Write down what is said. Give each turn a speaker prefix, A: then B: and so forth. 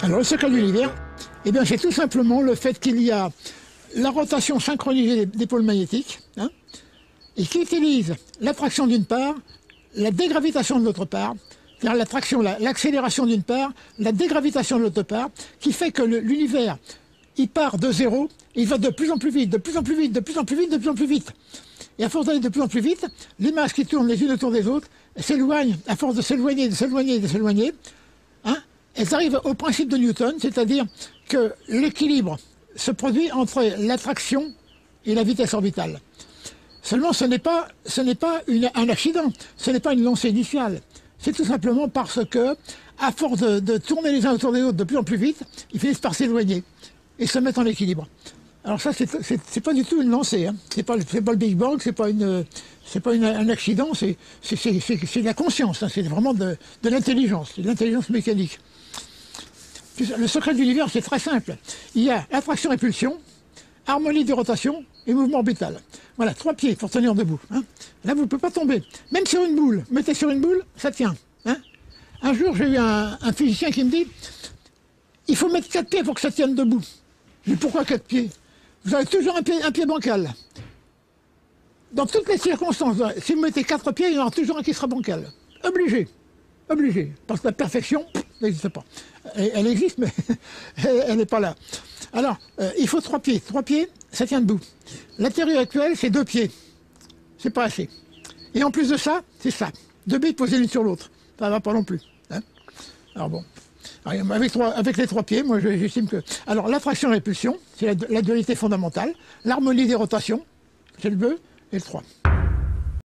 A: Alors le secret de l'univers, eh bien c'est tout simplement le fait qu'il y a la rotation synchronisée des pôles magnétiques, hein, et qui utilise l'attraction d'une part, la dégravitation de l'autre part, c'est-à-dire l'attraction, l'accélération d'une part, la dégravitation de l'autre part, qui fait que l'univers, il part de zéro, il va de plus en plus vite, de plus en plus vite, de plus en plus vite, de plus en plus vite. Et à force d'aller de plus en plus vite, les masses qui tournent les unes autour des autres s'éloignent, à force de s'éloigner, de s'éloigner, de s'éloigner, hein, elles arrivent au principe de Newton, c'est-à-dire que l'équilibre se produit entre l'attraction et la vitesse orbitale. Seulement, ce n'est pas un accident, ce n'est pas une lancée initiale. C'est tout simplement parce que, à force de tourner les uns autour des autres de plus en plus vite, ils finissent par s'éloigner et se mettre en équilibre. Alors ça, c'est pas du tout une lancée, hein. C'est pas le Big Bang, c'est pas un accident, c'est de la conscience, hein. C'est vraiment de l'intelligence, c'est de l'intelligence mécanique. Le secret de l'univers, c'est très simple. Il y a attraction-répulsion, harmonie de rotation et mouvement orbital. Voilà, 3 pieds pour tenir debout, hein. Là, vous ne pouvez pas tomber. Même sur une boule, mettez sur une boule, ça tient, hein. Un jour, j'ai eu un physicien qui me dit « Il faut mettre 4 pieds pour que ça tienne debout. » Je dis « Pourquoi 4 pieds ? Vous avez toujours un pied bancal. Dans toutes les circonstances, si vous mettez 4 pieds, il y en aura toujours un qui sera bancal. Obligé. Obligé. Parce que la perfection n'existe pas. Elle existe, mais elle n'est pas là. Alors, il faut 3 pieds. 3 pieds, ça tient debout. La théorie actuelle, c'est 2 pieds. C'est pas assez. Et en plus de ça, c'est ça. 2 billes posées l'une sur l'autre. Ça ne va pas non plus, hein. Alors bon. Alors, avec les 3 pieds, moi j'estime que... Alors l'attraction-répulsion, c'est la dualité fondamentale. L'harmonie des rotations, c'est le 2 et le 3.